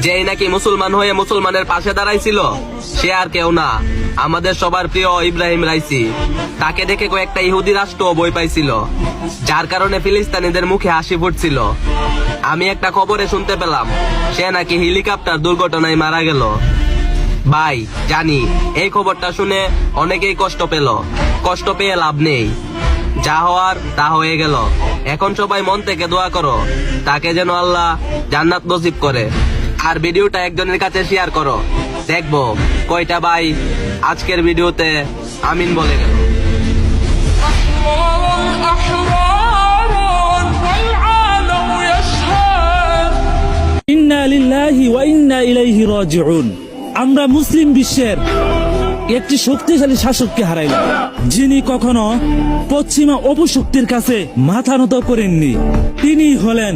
যেই নাকি মুসলমান হয়ে মুসলমানের পাশে দাঁড়াইছিল সে আর কেউ না, আমাদের সবার প্রিয় ইব্রাহিম রাইসি। তাকে দেখে কয়েকটা ইহুদি রাষ্ট্র বই পাইছিল, যার কারণে ফিলিস্তিনিদের মুখে হাসি ফুটছিল। আমি একটা খবরে শুনতে পেলাম সে নাকি হেলিকপ্টার দুর্ঘটনায় মারা গেল। ভাই জানি এই খবরটা শুনে অনেকেই কষ্ট পেল, কষ্ট পেয়ে লাভ নেই, যা হওয়ার তা হয়ে গেল। এখন সবাই মন থেকে দোয়া করো তাকে যেন আল্লাহ জান্নাত নসিব করে। আর ভিডিওটা একজনের কাছে শেয়ার করো, দেখবো কয়টা ভাই আজকের ভিডিওতে আমিন বলে গেল। ইন্না লিল্লাহি ওয়া ইন্না ইলাইহি রাজিউন। আমরা মুসলিম বিশ্বের একটি শক্তিশালী শাসককে হারাইলাম, যিনি কখনো পশ্চিমা অপশক্তির কাছে মাথা নত করেননি। তিনি হলেন